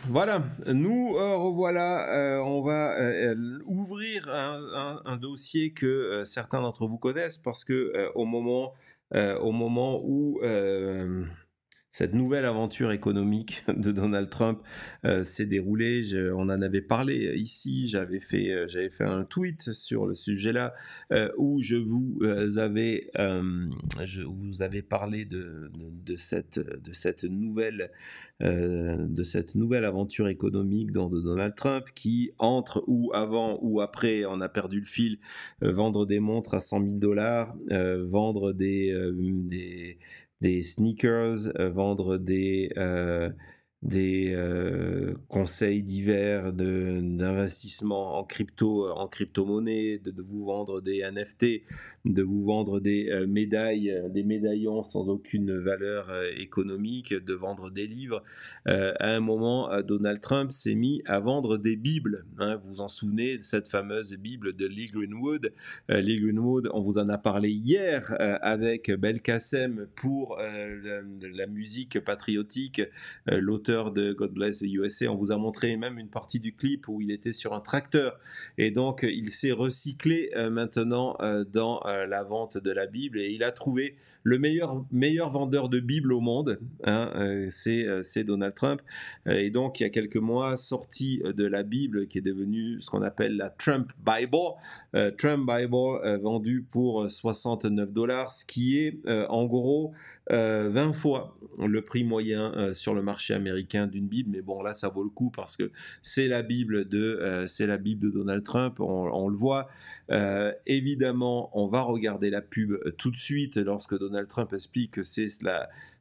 Voilà, nous revoilà. On va ouvrir un dossier que certains d'entre vous connaissent parce que au moment où cette nouvelle aventure économique de Donald Trump s'est déroulée, on en avait parlé ici, j'avais fait un tweet sur le sujet-là où je vous avais parlé de cette nouvelle aventure économique de Donald Trump qui, entre ou avant ou après, on a perdu le fil, vendre des montres à 100 000 dollars, vendre des sneakers, vendre des conseils divers d'investissement en crypto-monnaie, de vous vendre des NFT, de vous vendre des médailles, des médaillons sans aucune valeur économique, de vendre des livres. À un moment, Donald Trump s'est mis à vendre des Bibles. Hein. Vous vous en souvenez de cette fameuse Bible de Lee Greenwood. Lee Greenwood, on vous en a parlé hier avec Belkacem pour la musique patriotique, l'auteur de God Bless the USA. On vous a montré même une partie du clip où il était sur un tracteur. Et donc, il s'est recyclé maintenant dans la vente de la Bible et il a trouvé le meilleur vendeur de Bible au monde, hein, c'est Donald Trump. Et donc, il y a quelques mois, sorti de la Bible qui est devenue ce qu'on appelle la Trump Bible. Trump Bible vendu pour 69 dollars, ce qui est en gros 20 fois le prix moyen sur le marché américain d'une Bible. Mais bon, là, ça vaut le coup parce que c'est la Bible de Donald Trump, on le voit. Évidemment, on va regarder la pub tout de suite lorsque Donald Trump explique que c'est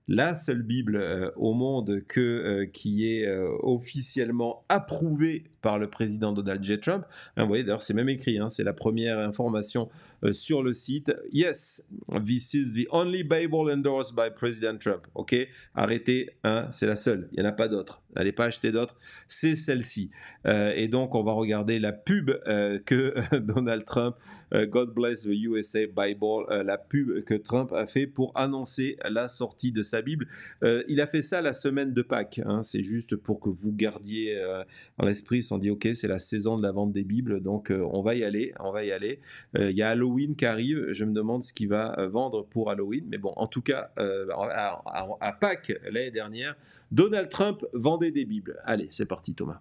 la seule Bible au monde qui est officiellement approuvée par le président Donald J. Trump. Hein, vous voyez, d'ailleurs, c'est même écrit, hein, c'est la première information sur le site. Yes, this is the only Bible endorsed by President Trump. Ok, arrêtez, hein, c'est la seule, il n'y en a pas d'autres. N'allez pas acheter d'autres, c'est celle-ci. Et donc, on va regarder la pub que Donald Trump, God Bless the USA Bible, la pub que Trump a fait pour annoncer la sortie de sa Bible. Il a fait ça la semaine de Pâques, hein, c'est juste pour que vous gardiez dans l'esprit, on dit ok, c'est la saison de la vente des Bibles, donc on va y aller. Il y a Halloween qui arrive, je me demande ce qu'il va vendre pour Halloween, mais bon, en tout cas, à Pâques l'année dernière, Donald Trump vendait des Bibles. Allez, c'est parti Thomas.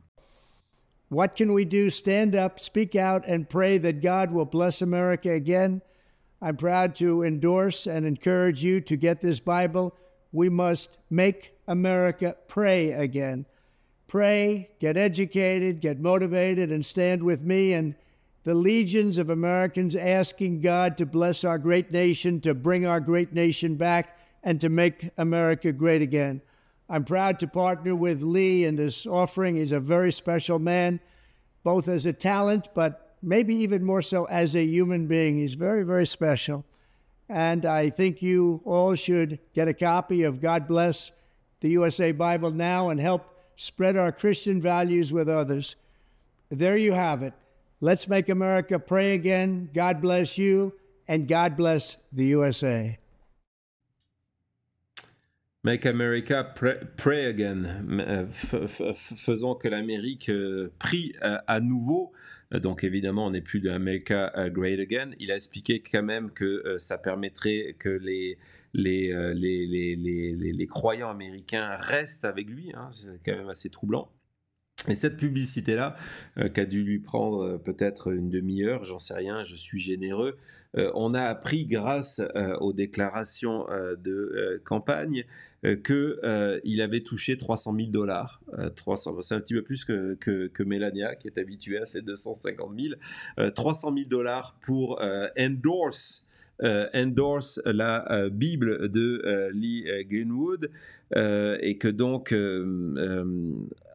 What can we do? Stand up, speak out, and pray that God will bless America again. I'm proud to endorse and encourage you to get this Bible. We must make America pray again. Pray, get educated, get motivated, and stand with me and the legions of Americans asking God to bless our great nation, to bring our great nation back, and to make America great again. I'm proud to partner with Lee in this offering. He's a very special man, both as a talent, but maybe even more so as a human being. He's very, very special. And I think you all should get a copy of God Bless the USA Bible now and help spread our Christian values with others. There you have it. Let's make America pray again. God bless you, and God bless the USA. Make America pray again. Faisons que l'Amérique prie à nouveau. Donc évidemment, on n'est plus de America Great Again. Il a expliqué quand même que ça permettrait que les croyants américains restent avec lui. Hein. C'est quand même assez troublant. Et cette publicité-là, qui a dû lui prendre peut-être une demi-heure, j'en sais rien, je suis généreux, on a appris grâce aux déclarations de campagne qu'il avait touché 300 000 dollars. C'est un petit peu plus que Melania, qui est habituée à ses 250 000. 300 000 dollars pour endorse la Bible de Lee Greenwood et que donc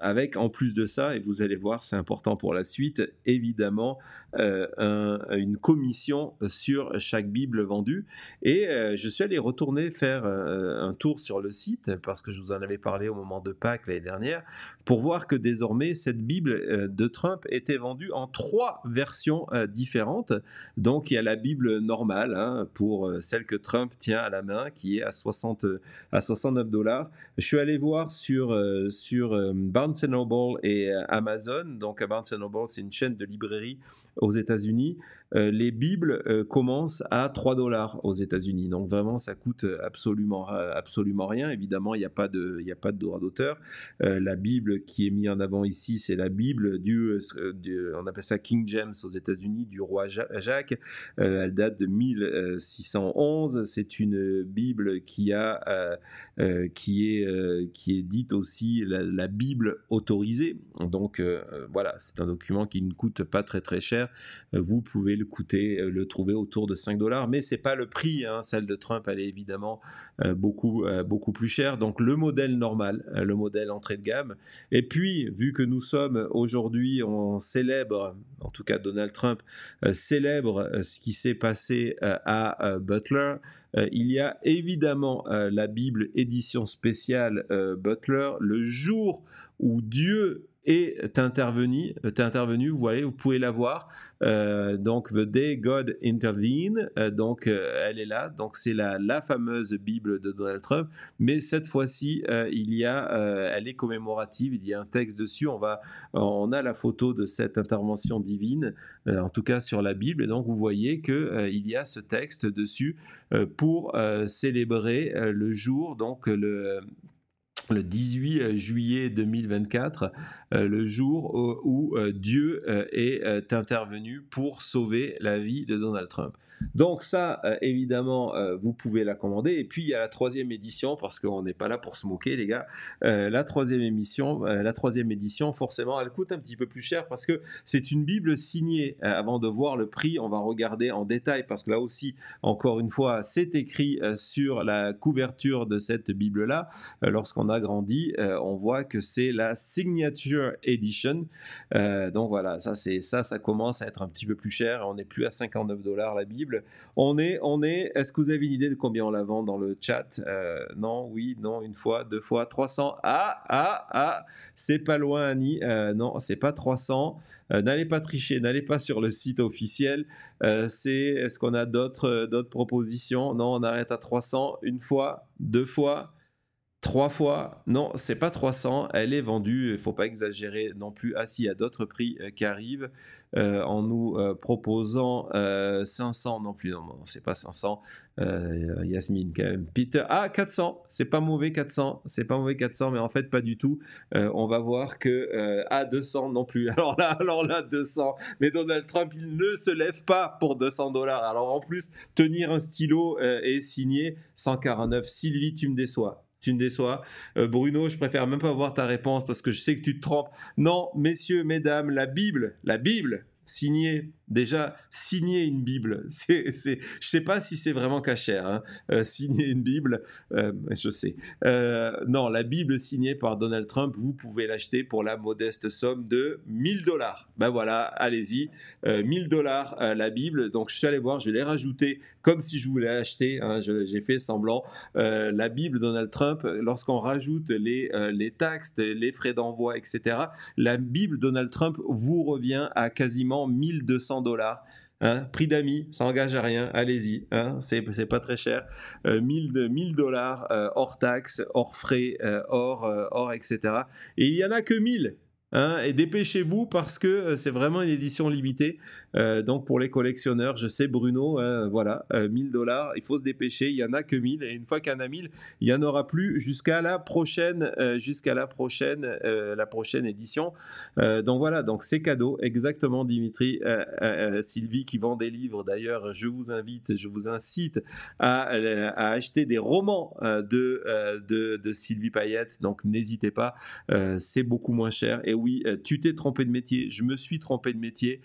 avec en plus de ça, et vous allez voir c'est important pour la suite, évidemment une commission sur chaque Bible vendue. Et je suis allé retourner faire un tour sur le site parce que je vous en avais parlé au moment de Pâques l'année dernière pour voir que désormais cette Bible de Trump était vendue en 3 versions différentes. Donc il y a la Bible normale, hein, pour celle que Trump tient à la main, qui est à 69 $, $3. Je suis allé voir sur Barnes Noble et Amazon. Donc, Barnes Noble, c'est une chaîne de librairie aux États-Unis. Les Bibles commencent à $3 aux États-Unis. Donc, vraiment, ça coûte absolument rien. Évidemment, il n'y a pas de droit d'auteur. La Bible qui est mise en avant ici, c'est la Bible on appelle ça King James aux États-Unis, du roi Jacques. Elle date de 1611. C'est une Bible qui est dite aussi la Bible autorisée. Donc voilà, c'est un document qui ne coûte pas très très cher. Vous pouvez le trouver autour de $5, mais c'est pas le prix. Celle de Trump, elle est évidemment beaucoup plus chère. Donc le modèle normal, le modèle entrée de gamme. Et puis, vu que nous sommes aujourd'hui, on célèbre, en tout cas Donald Trump célèbre ce qui s'est passé à Butler, il y a évidemment la Bible édition spéciale Butler, le jour où Dieu est intervenu, vous voyez, vous pouvez la voir. Donc, The Day God Intervened, donc elle est là. Donc, c'est la fameuse Bible de Donald Trump, mais cette fois-ci, elle est commémorative. Il y a un texte dessus. On a la photo de cette intervention divine, en tout cas sur la Bible. Et donc, vous voyez que il y a ce texte dessus pour célébrer le jour, donc le 18 juillet 2024, le jour où Dieu est intervenu pour sauver la vie de Donald Trump. Donc ça, évidemment, vous pouvez la commander. Et puis, il y a la 3e édition, parce qu'on n'est pas là pour se moquer, les gars. La 3e édition, forcément, elle coûte un petit peu plus cher parce que c'est une Bible signée. Avant de voir le prix, on va regarder en détail, parce que là aussi, encore une fois, c'est écrit sur la couverture de cette Bible-là. Lorsqu'on a grandi, on voit que c'est la Signature Edition. Donc voilà, ça commence à être un petit peu plus cher. On n'est plus à $59 la Bible. Est-ce que vous avez une idée de combien on la vend dans le chat? Non, oui, non, une fois, 2 fois, 300. C'est pas loin, Annie. Non, c'est pas 300. N'allez pas tricher, n'allez pas sur le site officiel. Est-ce qu'on a d'autres propositions? Non, on arrête à 300. Une fois, 2 fois, 3 fois, non, c'est pas 300, elle est vendue, il ne faut pas exagérer non plus. Ah si, il y a d'autres prix qui arrivent en nous proposant 500 non plus, non, c'est pas 500, Yasmine quand même. Peter, 400, c'est pas mauvais 400, mais en fait pas du tout. On va voir que 200 non plus. Alors là 200, mais Donald Trump il ne se lève pas pour $200. Alors en plus, tenir un stylo et signer 149. Sylvie, tu me déçois. Bruno, je préfère même pas voir ta réponse parce que je sais que tu te trompes. Non, messieurs, mesdames, la Bible, signer une Bible, je sais pas si c'est vraiment cachère, signer une Bible, je sais. Non, la Bible signée par Donald Trump, vous pouvez l'acheter pour la modeste somme de $1000. Ben voilà, allez-y, $1000 la Bible. Donc je suis allé voir, je l'ai rajouté comme si je voulais acheter, j'ai fait semblant. La Bible Donald Trump, lorsqu'on rajoute les taxes, les frais d'envoi, etc., la Bible Donald Trump vous revient à quasiment $1200. Prix d'amis, ça engage à rien, allez-y, c'est pas très cher. $1000 hors taxes, hors frais, hors etc. Et il y en a que 1000. Et dépêchez-vous parce que c'est vraiment une édition limitée. Donc pour les collectionneurs, je sais Bruno, voilà, $1000, il faut se dépêcher, il n'y en a que 1000 et une fois qu'il y en a 1000, il n'y en aura plus jusqu'à la prochaine édition. Donc voilà, donc c'est cadeau, exactement Dimitri. Sylvie qui vend des livres d'ailleurs, je vous incite à acheter des romans de Sylvie Payette, donc n'hésitez pas, c'est beaucoup moins cher. Et oui, tu t'es trompé de métier, je me suis trompé de métier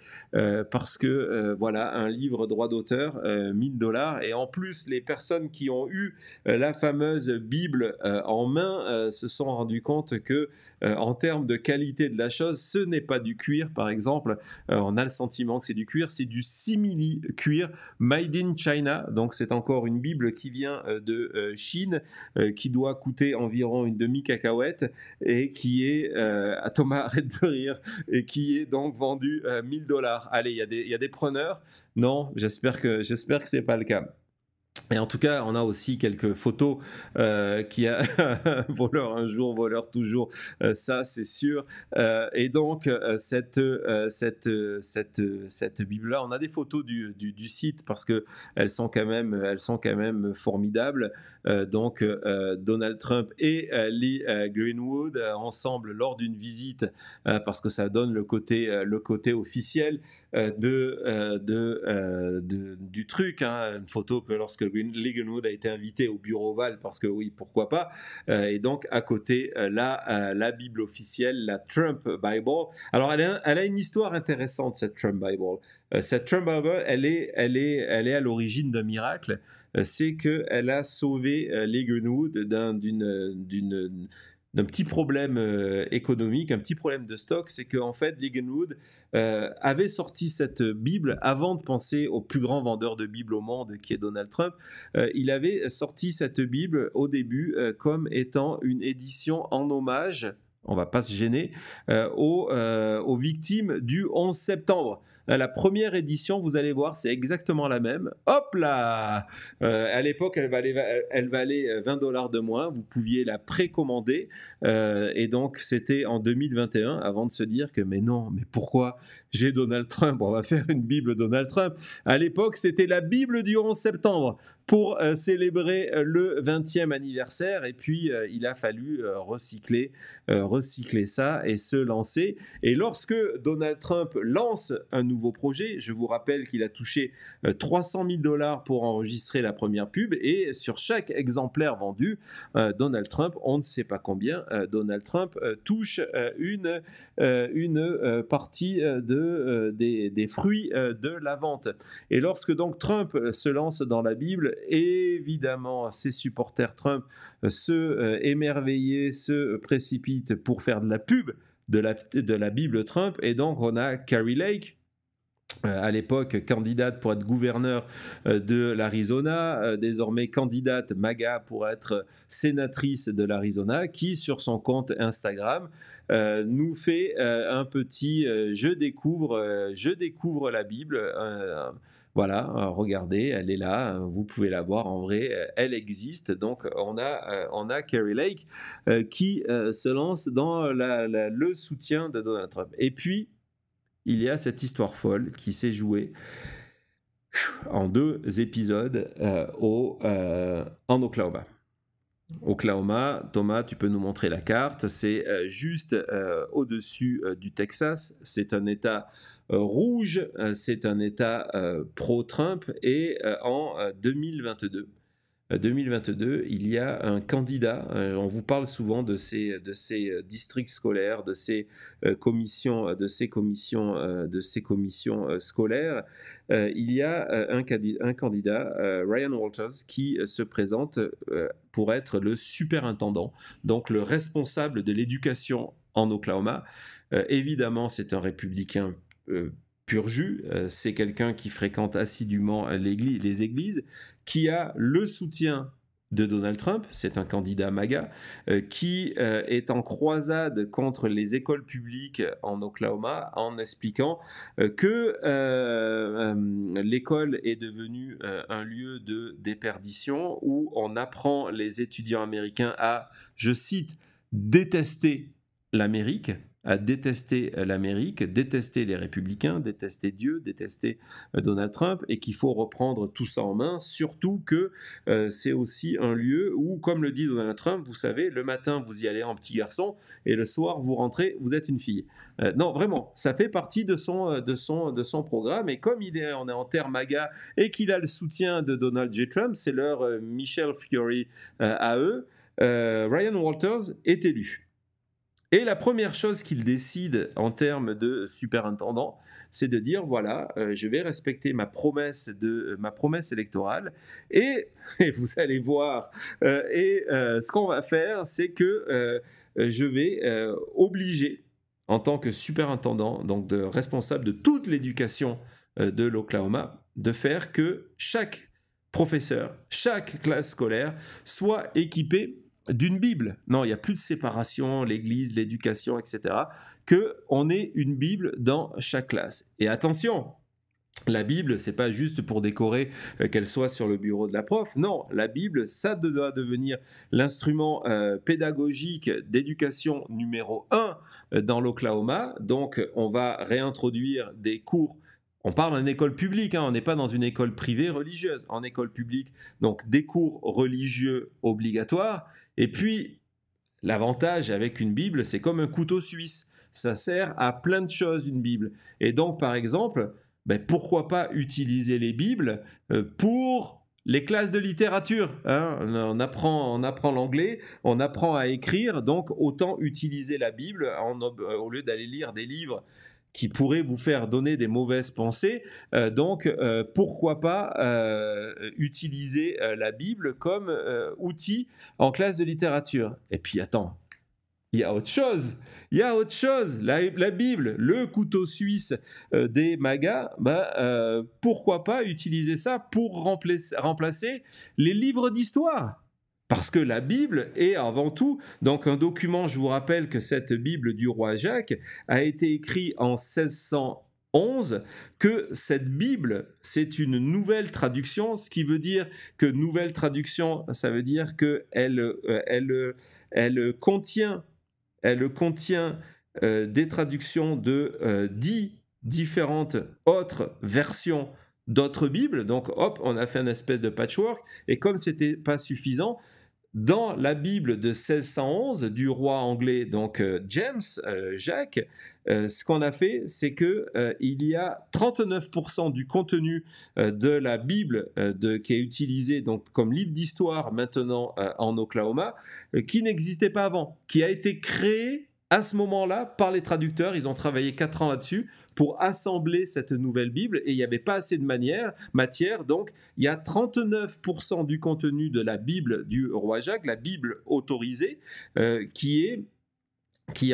parce que voilà, un livre droit d'auteur, $1000, et en plus les personnes qui ont eu la fameuse Bible en main se sont rendues compte que en termes de qualité de la chose, ce n'est pas du cuir par exemple, on a le sentiment que c'est du cuir, c'est du simili cuir made in China, donc c'est encore une Bible qui vient de Chine, qui doit coûter environ une demi-cacahuète et qui est Thomas arrête de rire, et qui est donc vendu $1000. Allez, il y a des preneurs? Non, j'espère que c'est pas le cas. Et en tout cas, on a aussi quelques photos qui a voleur un jour, voleur toujours, ça c'est sûr. Et donc cette Bible-là, on a des photos du site parce que elles sont quand même formidables. Donc Donald Trump et Lee Greenwood ensemble lors d'une visite, parce que ça donne le côté officiel du truc, hein, une photo que lorsque Lee Greenwood a été invité au bureau Oval, parce que oui, pourquoi pas, et donc à côté, la Bible officielle, la Trump Bible. Alors elle a une histoire intéressante, cette Trump Bible. Cette Trump Bible, elle est à l'origine d'un miracle. C'est qu'elle a sauvé Lee Greenwood d'un petit problème économique, un petit problème de stock. C'est qu'en fait, Lee Greenwood avait sorti cette Bible avant de penser au plus grand vendeur de Bibles au monde, qui est Donald Trump. Il avait sorti cette Bible au début comme étant une édition en hommage, on va pas se gêner, aux victimes du 11 septembre. La première édition, vous allez voir, c'est exactement la même. Hop là, à l'époque, elle valait $20 de moins. Vous pouviez la précommander. Et donc, c'était en 2021, avant de se dire que, mais non, mais pourquoi j'ai Donald Trump? On va faire une Bible Donald Trump. À l'époque, c'était la Bible du 11 septembre pour célébrer le 20e anniversaire. Et puis, il a fallu recycler ça et se lancer. Et lorsque Donald Trump lance un nouveau projet, je vous rappelle qu'il a touché $300 000 pour enregistrer la première pub, et sur chaque exemplaire vendu, Donald Trump, on ne sait pas combien, Donald Trump touche une partie des fruits de la vente. Et lorsque donc Trump se lance dans la Bible, évidemment, ses supporters Trump se émerveillaient, se précipitent pour faire de la pub de la Bible Trump. Et donc on a Kari Lake, à l'époque candidate pour être gouverneur de l'Arizona, désormais candidate MAGA pour être sénatrice de l'Arizona, qui sur son compte Instagram nous fait un petit je découvre la Bible. Voilà, regardez, elle est là, vous pouvez la voir en vrai, elle existe. Donc on a Kari Lake qui se lance dans le soutien de Donald Trump. Et puis il y a cette histoire folle qui s'est jouée en 2 épisodes en Oklahoma. Oklahoma, Thomas, tu peux nous montrer la carte, c'est juste au-dessus du Texas. C'est un État rouge, c'est un État pro-Trump, et en 2022, il y a un candidat, on vous parle souvent de ces districts scolaires, de ces commissions scolaires. Il y a un candidat, Ryan Walters, qui se présente pour être le superintendant, donc le responsable de l'éducation en Oklahoma. Évidemment, c'est un républicain pur jus, c'est quelqu'un qui fréquente assidûment les églises, qui a le soutien de Donald Trump, c'est un candidat MAGA, qui est en croisade contre les écoles publiques en Oklahoma, en expliquant que l'école est devenue un lieu de déperdition où on apprend les étudiants américains à, je cite, détester l'Amérique, détester les républicains, détester Dieu, détester Donald Trump, et qu'il faut reprendre tout ça en main, surtout que c'est aussi un lieu où, comme le dit Donald Trump, vous savez, le matin vous y allez en petit garçon et le soir vous rentrez, vous êtes une fille. Non, vraiment, ça fait partie de son programme, et comme on est en terre MAGA et qu'il a le soutien de Donald J. Trump, c'est leur Michelle Fury à eux, Ryan Walters est élu. Et la première chose qu'il décide en termes de superintendant, c'est de dire voilà, je vais respecter ma promesse électorale, et vous allez voir. Ce qu'on va faire, c'est que je vais obliger, en tant que superintendant, donc de responsable de toute l'éducation de l'Oklahoma, de faire que chaque professeur, chaque classe scolaire soit équipée d'une Bible. Non, il n'y a plus de séparation, l'église, l'éducation, etc. Qu'on ait une Bible dans chaque classe. Et attention, La Bible, c'est pas juste pour décorer qu'elle soit sur le bureau de la prof. Non, la Bible, ça doit devenir l'instrument pédagogique d'éducation numéro 1 dans l'Oklahoma. Donc, on va réintroduire des cours. On parle en école publique, hein, on n'est pas dans une école privée religieuse, en école publique. Donc, des cours religieux obligatoires. Et puis, l'avantage avec une Bible, c'est comme un couteau suisse. Ça sert à plein de choses, une Bible. Et donc, par exemple, pourquoi pas utiliser les Bibles pour les classes de littérature, hein. On apprend l'anglais, on apprend à écrire, donc autant utiliser la Bible au lieu d'aller lire des livres qui pourraient vous faire donner des mauvaises pensées. Donc, pourquoi pas utiliser la Bible comme outil en classe de littérature. Et puis, attends, il y a autre chose. Il y a autre chose. La Bible, le couteau suisse des magas, pourquoi pas utiliser ça pour remplacer les livres d'histoire? Parce que la Bible est avant tout, donc un document, je vous rappelle que cette Bible du roi Jacques a été écrite en 1611, que cette Bible, c'est une nouvelle traduction, ce qui veut dire que nouvelle traduction, ça veut dire qu'elle contient des traductions de 10 différentes autres versions d'autres Bibles. Donc, hop, on a fait une espèce de patchwork. Et comme ce n'était pas suffisant, dans la Bible de 1611 du roi anglais, donc James, Jacques, ce qu'on a fait, c'est que il y a 39% du contenu de la Bible qui est utilisé donc comme livre d'histoire maintenant en Oklahoma, qui n'existait pas avant, qui a été créé à ce moment-là par les traducteurs. Ils ont travaillé 4 ans là-dessus pour assembler cette nouvelle Bible et il n'y avait pas assez de matière. Donc, il y a 39% du contenu de la Bible du roi Jacques, la Bible autorisée, qui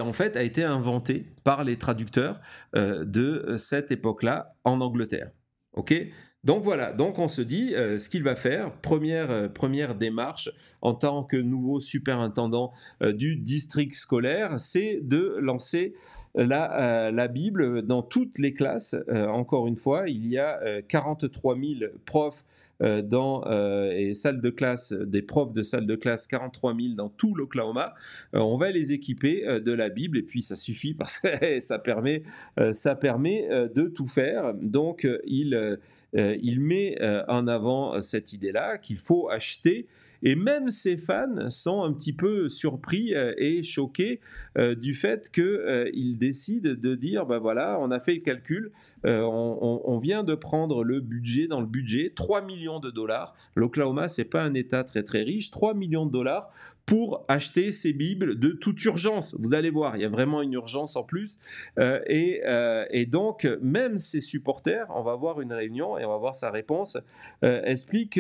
en fait a été inventée par les traducteurs de cette époque-là en Angleterre. Ok ? Donc voilà, donc on se dit ce qu'il va faire, première démarche en tant que nouveau superintendant du district scolaire, c'est de lancer la Bible dans toutes les classes. Encore une fois, il y a 43 000 profs et salles de classe, des profs de salles de classe, 43 000 dans tout l'Oklahoma. On va les équiper de la Bible et puis ça suffit parce que ça permet de tout faire. Donc il met en avant cette idée-là qu'il faut acheter. Et même ses fans sont un petit peu surpris et choqués du fait qu'ils décident de dire, voilà, on a fait le calcul, on vient de prendre le budget, dans le budget, 3 millions de dollars. L'Oklahoma, c'est pas un État très très riche, 3 millions de dollars pour acheter ces Bibles de toute urgence. Vous allez voir, il y a vraiment une urgence en plus. Et donc, même ses supporters, on va voir une réunion et on va voir sa réponse, explique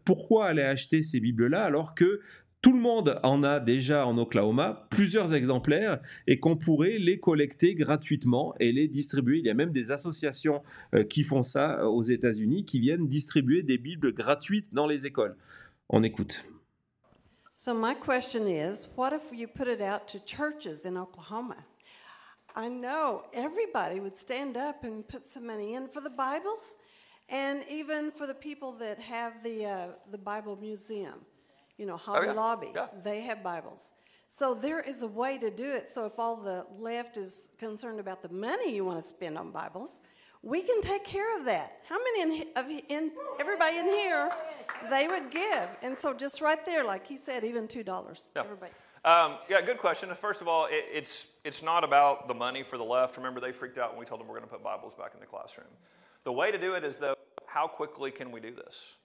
pourquoi aller acheter ces Bibles-là alors que tout le monde en a déjà en Oklahoma, plusieurs exemplaires, et qu'on pourrait les collecter gratuitement et les distribuer. Il y a même des associations qui font ça aux États-Unis, qui viennent distribuer des Bibles gratuites dans les écoles. On écoute. So my question is, what if you put it out to churches in Oklahoma? I know everybody would stand up and put some money in for the Bibles, and even for the people that have the Bible Museum. You know, Hobby Lobby, they have Bibles. So there is a way to do it. So if all the left is concerned about the money you want to spend on Bibles, we can take care of that. How many everybody in here, they would give? And so just right there, like he said, even $2. Yeah. Everybody. Good question. First of all, it's not about the money for the left. Remember, they freaked out when we told them we're going to put Bibles back in the classroom. The way to do it is, though, how quickly can we do this?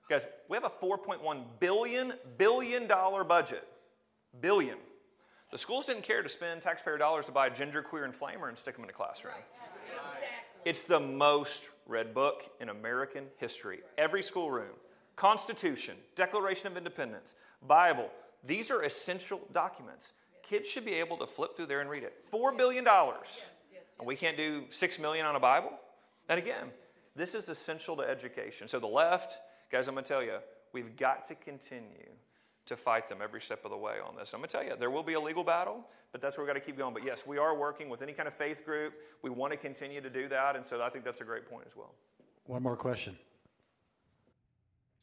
Guys, we have a $4.1 billion budget. Billion. The schools didn't care to spend taxpayer dollars to buy a genderqueer inflamer and stick them in a classroom. Exactly. It's the most read book in American history. Every schoolroom, Constitution, Declaration of Independence, Bible, these are essential documents. Kids should be able to flip through there and read it. $4 billion. And we can't do $6 million on a Bible? And again, this is essential to education. So the left, guys, I'm going to tell you, we've got to continue to fight them every step of the way on this. I'm going to tell you, there will be a legal battle, but that's where we've got to keep going. But yes, we are working with any kind of faith group. We want to continue to do that, and so I think that's a great point as well. One more question.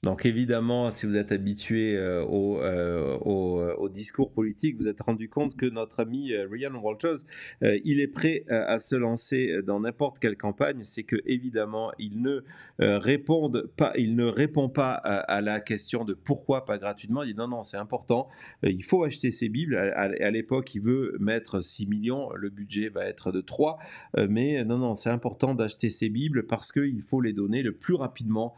Donc évidemment, si vous êtes habitué au discours politique, vous êtes rendu compte que notre ami Ryan Walters, il est prêt à se lancer dans n'importe quelle campagne. C'est que évidemment, il ne répond pas à la question de pourquoi pas gratuitement. Il dit non, c'est important. Il faut acheter ces Bibles. À l'époque, il veut mettre 6 millions. Le budget va être de 3. Mais non, c'est important d'acheter ces Bibles parce qu'il faut les donner le plus rapidement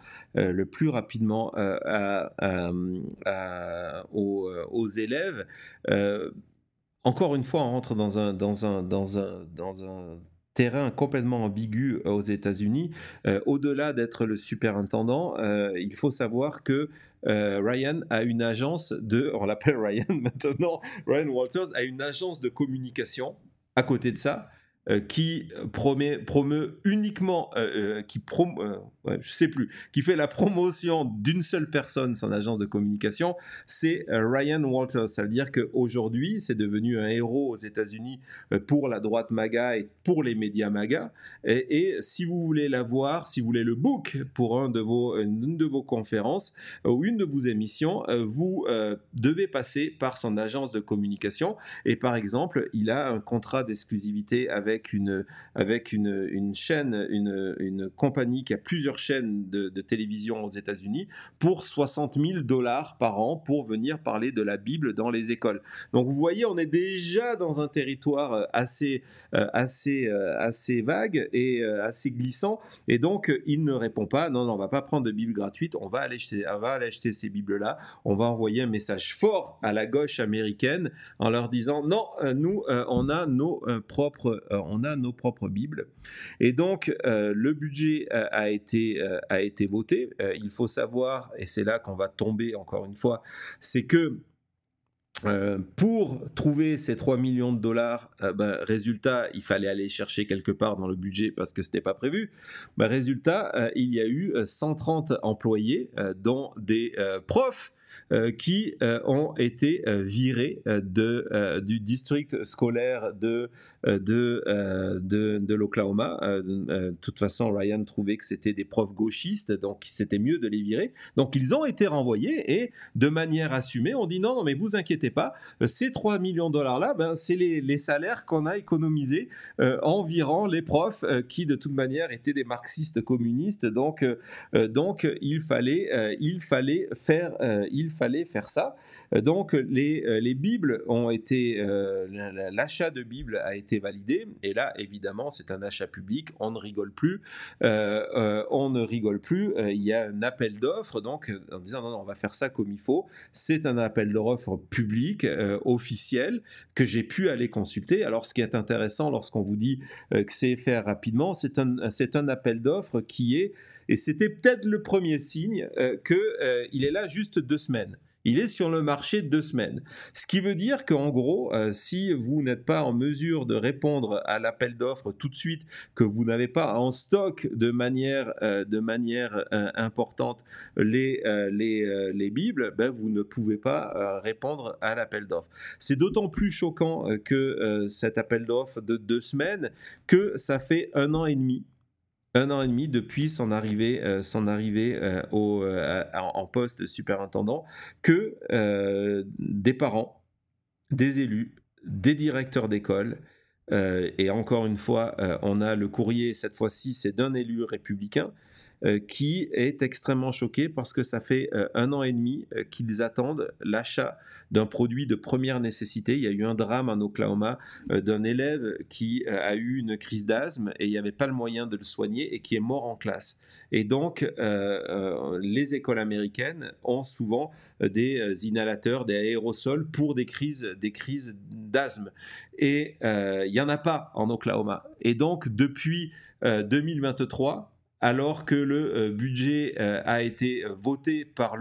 aux élèves. Encore une fois, on rentre dans un terrain complètement ambigu aux États-Unis. Au-delà d'être le superintendant, il faut savoir que Ryan a une agence on l'appelle Ryan maintenant, Ryan Walters a une agence de communication à côté de ça. Qui promeut uniquement, qui fait la promotion d'une seule personne, son agence de communication, c'est Ryan Walters. Ça veut dire qu'aujourd'hui, c'est devenu un héros aux États-Unis pour la droite MAGA et pour les médias MAGA. Et si vous voulez la voir, si vous voulez le book pour une de vos conférences ou une de vos émissions, vous devez passer par son agence de communication. Et par exemple, il a un contrat d'exclusivité avec une chaîne, une compagnie qui a plusieurs chaînes de télévision aux États-Unis pour $60,000 par an pour venir parler de la Bible dans les écoles. Donc vous voyez, on est déjà dans un territoire assez vague et assez glissant. Et donc il ne répond pas. Non, on va pas prendre de Bible gratuite. On va aller acheter ces Bibles-là. On va envoyer un message fort à la gauche américaine en leur disant non, nous on a nos propres Bibles. Et donc, le budget a été voté. Il faut savoir, et c'est là qu'on va tomber encore une fois, c'est que pour trouver ces 3 millions de dollars, résultat, il fallait aller chercher quelque part dans le budget parce que ce n'était pas prévu. Résultat, il y a eu 130 employés, dont des profs, qui ont été virés du district scolaire de l'Oklahoma. De toute façon, Ryan trouvait que c'était des profs gauchistes, donc c'était mieux de les virer. Donc ils ont été renvoyés et de manière assumée, on dit non, mais vous inquiétez pas, ces 3 millions de dollars-là, c'est les salaires qu'on a économisés en virant les profs qui de toute manière étaient des marxistes communistes. Donc il fallait faire ça. Donc les Bibles ont été, l'achat de Bibles a été validé, et là évidemment c'est un achat public, on ne rigole plus, il y a un appel d'offres, donc en disant non, on va faire ça comme il faut. C'est un appel d'offres public, officiel, que j'ai pu aller consulter. Alors ce qui est intéressant lorsqu'on vous dit que c'est fait rapidement, c'est un appel d'offres qui est, et c'était peut-être le premier signe qu'il est là juste 2 semaines. Il est sur le marché 2 semaines. Ce qui veut dire qu'en gros, si vous n'êtes pas en mesure de répondre à l'appel d'offres tout de suite, que vous n'avez pas en stock de manière importante les Bibles, vous ne pouvez pas répondre à l'appel d'offres. C'est d'autant plus choquant que cet appel d'offres de 2 semaines que ça fait 1 an et demi. 1 an et demi depuis son arrivée en poste de superintendant, que des parents, des élus, des directeurs d'école, et encore une fois, on a le courrier, cette fois-ci, c'est d'un élu républicain, qui est extrêmement choqué parce que ça fait 1 an et demi qu'ils attendent l'achat d'un produit de première nécessité. Il y a eu un drame en Oklahoma d'un élève qui a eu une crise d'asthme et il n'y avait pas le moyen de le soigner et qui est mort en classe. Et donc, les écoles américaines ont souvent des inhalateurs, des aérosols pour des crises d'asthme. Et il n'y en a pas en Oklahoma. Et donc, depuis 2023, alors que le budget a été voté par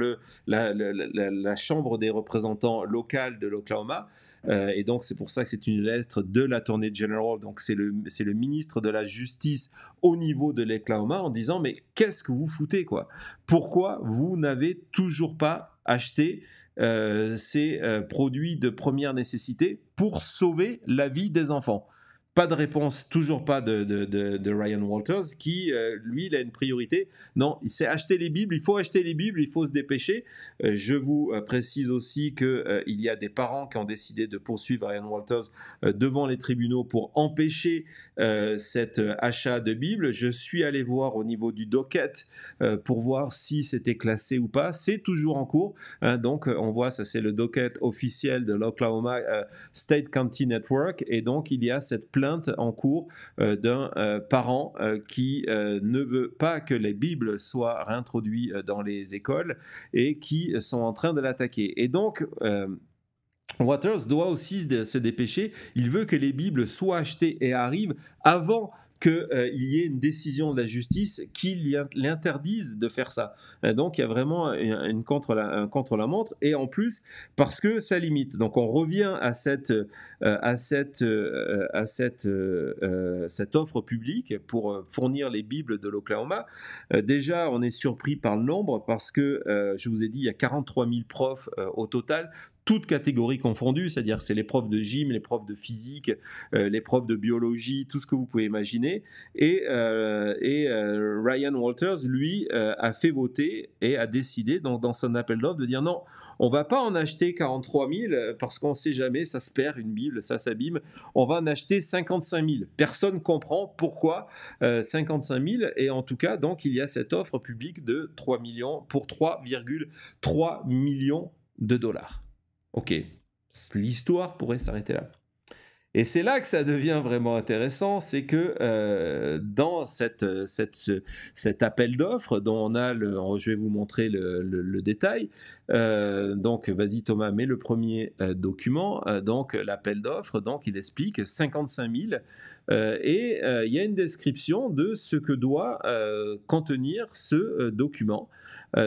la Chambre des représentants locale de l'Oklahoma, et donc c'est pour ça que c'est une lettre de l'Attorney General, donc c'est le ministre de la Justice au niveau de l'Oklahoma, en disant mais qu'est-ce que vous foutez quoi ? Pourquoi vous n'avez toujours pas acheté ces produits de première nécessité pour sauver la vie des enfants. Pas de réponse, toujours pas de Ryan Walters, qui, lui, il a une priorité. Non, c'est acheter les Bibles, il faut acheter les Bibles, il faut se dépêcher. Je vous précise aussi qu'il y a des parents qui ont décidé de poursuivre Ryan Walters devant les tribunaux pour empêcher cet achat de Bibles. Je suis allé voir au niveau du docket pour voir si c'était classé ou pas. C'est toujours en cours. Donc, on voit, ça c'est le docket officiel de l'Oklahoma State County Network. Et donc, il y a cette plainte en cours d'un parent qui ne veut pas que les Bibles soient réintroduites dans les écoles et qui sont en train de l'attaquer. Et donc, Waters doit aussi se dépêcher. Il veut que les Bibles soient achetées et arrivent avant qu'il y ait une décision de la justice qui l'interdise de faire ça. Donc, il y a vraiment un contre-la-montre, et en plus, parce que ça limite. Donc, on revient à cette offre publique pour fournir les Bibles de l'Oklahoma. Déjà, on est surpris par le nombre, parce que, je vous ai dit, il y a 43 000 profs au total, toutes catégories confondues, c'est-à-dire c'est les profs de gym, les profs de physique, les profs de biologie, tout ce que vous pouvez imaginer. Et Ryan Walters, lui, a fait voter et a décidé dans son appel d'offres de dire non, on ne va pas en acheter 43 000 parce qu'on ne sait jamais, ça se perd une Bible, ça s'abîme. On va en acheter 55 000. Personne ne comprend pourquoi 55 000. Et en tout cas, donc, il y a cette offre publique de 3 millions pour 3,3 millions de dollars. Ok, l'histoire pourrait s'arrêter là. Et c'est là que ça devient vraiment intéressant, c'est que dans cet appel d'offres dont on a, je vais vous montrer le détail, donc vas-y Thomas, mets le premier document, donc l'appel d'offres, donc il explique 55 000, et il y a une description de ce que doit contenir ce document.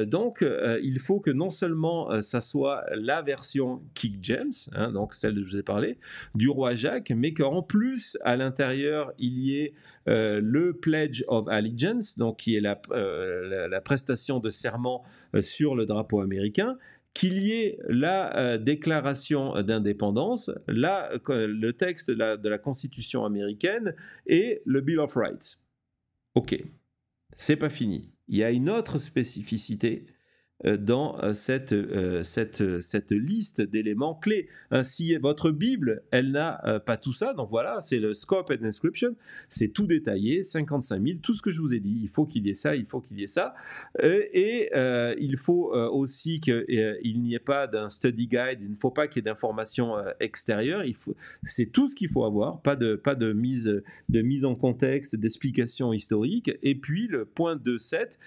Donc, il faut que non seulement ça soit la version King James, donc celle dont je vous ai parlé, du roi Jacques, mais qu'en plus, à l'intérieur, il y ait le Pledge of Allegiance, donc qui est la prestation de serment sur le drapeau américain, qu'il y ait la déclaration d'indépendance, le texte de la Constitution américaine et le Bill of Rights. Ok, c'est pas fini. Il y a une autre spécificité dans cette liste d'éléments clés. Si votre Bible, elle n'a pas tout ça, donc voilà, c'est le scope and description, c'est tout détaillé, 55 000, tout ce que je vous ai dit, il faut qu'il y ait ça, il faut qu'il y ait ça, et il faut aussi qu'il n'y ait pas d'un study guide, il ne faut pas qu'il y ait d'informations extérieures, c'est tout ce qu'il faut avoir, pas de mise en contexte, d'explication historique. Et puis le point 2.7,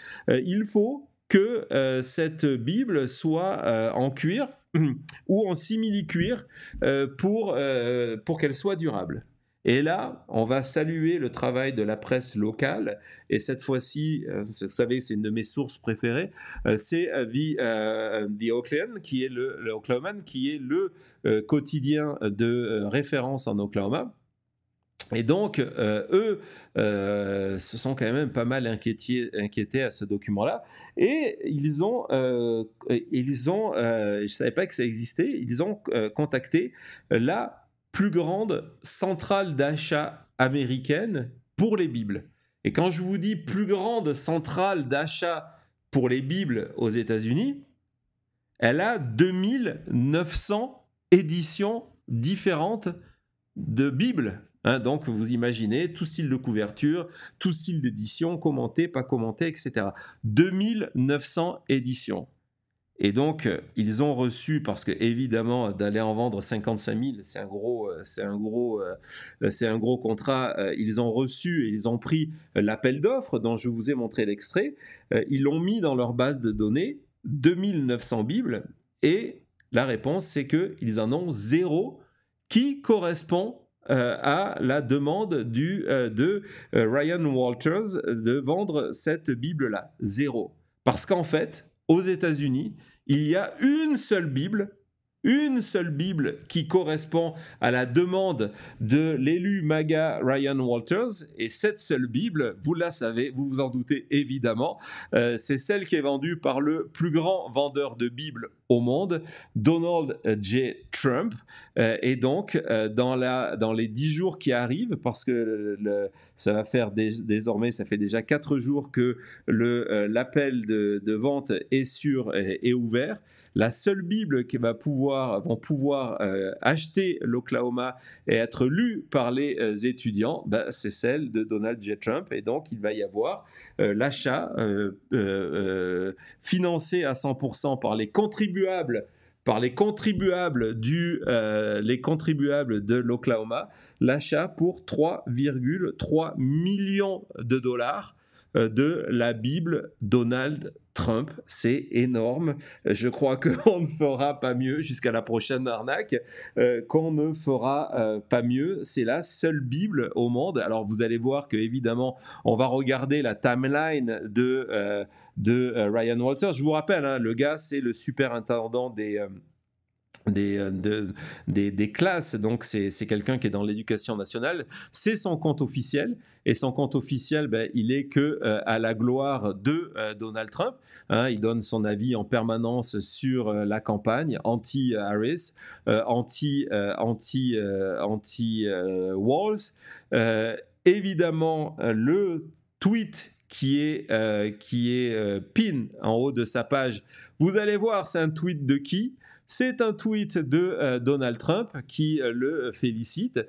il faut que cette Bible soit en cuir ou en simili-cuir pour qu'elle soit durable. Et là, on va saluer le travail de la presse locale. Et cette fois-ci, vous savez, c'est une de mes sources préférées, c'est The Oklahoman, qui est le Oklahoman, qui est le quotidien de référence en Oklahoma. Et donc, eux se sont quand même pas mal inquiétés à ce document-là. Et je ne savais pas que ça existait, ils ont contacté la plus grande centrale d'achat américaine pour les Bibles. Et quand je vous dis plus grande centrale d'achat pour les Bibles aux États-Unis, elle a 2900 éditions différentes de Bibles. Donc, vous imaginez tout style de couverture, tout style d'édition, commenté, pas commenté, etc. 2900 éditions. Et donc, ils ont reçu, parce que évidemment, d'aller en vendre 55 000, c'est un gros contrat. Ils ont reçu et ils ont pris l'appel d'offres dont je vous ai montré l'extrait. Ils l'ont mis dans leur base de données, 2900 Bibles, et la réponse, c'est qu'ils en ont 0 qui correspond à la demande de Ryan Walters de vendre cette Bible-là. 0. Parce qu'en fait, aux États-Unis, il y a une seule Bible une seule Bible qui correspond à la demande de l'élu MAGA Ryan Walters. Et cette seule Bible, vous la savez, vous vous en doutez évidemment, c'est celle qui est vendue par le plus grand vendeur de Bibles au monde, Donald J. Trump. Et donc, dans les 10 jours qui arrivent, parce que ça va faire désormais, ça fait déjà 4 jours que l'appel de vente est ouvert. La seule Bible qui vont pouvoir acheter l'Oklahoma et être lue par les étudiants, c'est celle de Donald J. Trump. Et donc, il va y avoir l'achat financé à 100% par les contribuables de l'Oklahoma, l'achat pour 3,3 millions de dollars de la Bible Donald Trump. C'est énorme. Je crois qu'on ne fera pas mieux jusqu'à la prochaine arnaque, qu'on ne fera pas mieux. C'est la seule Bible au monde. Alors vous allez voir que évidemment on va regarder la timeline de Ryan Walters. Je vous rappelle, hein, le gars c'est le superintendant des classes, donc c'est quelqu'un qui est dans l'éducation nationale. C'est son compte officiel, et son compte officiel, il est que à la gloire de Donald Trump, hein. Il donne son avis en permanence sur la campagne anti-Harris, anti-Walls. Évidemment, le tweet qui est pin en haut de sa page, vous allez voir, c'est un tweet de qui ? C'est un tweet de Donald Trump qui le félicite.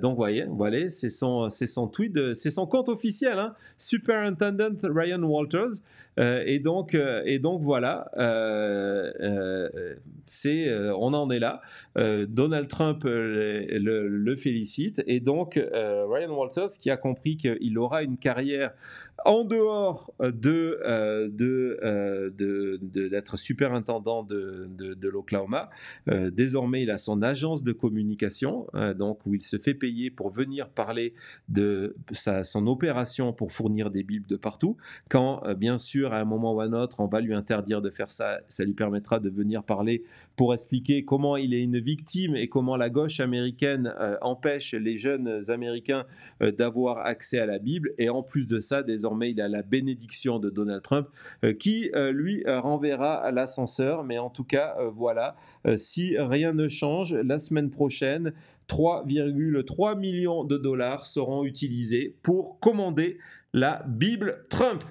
Donc, voilà, c'est son tweet, c'est son compte officiel, hein, Superintendent Ryan Walters. Et donc voilà, on en est là. Donald Trump le félicite. Et donc, Ryan Walters, qui a compris qu'il aura une carrière en dehors d'être superintendant de l'Oklahoma, désormais il a son agence de communication, donc où il se fait payer pour venir parler de son opération pour fournir des Bibles de partout. Quand bien sûr à un moment ou à un autre on va lui interdire de faire ça, ça lui permettra de venir parler pour expliquer comment il est une victime et comment la gauche américaine empêche les jeunes américains d'avoir accès à la Bible. Et en plus de ça, désormais il a la bénédiction de Donald Trump qui lui renverra l'ascenseur. Mais en tout cas, voilà, si rien ne change, la semaine prochaine, 3,3 millions de dollars seront utilisés pour commander la Bible Trump.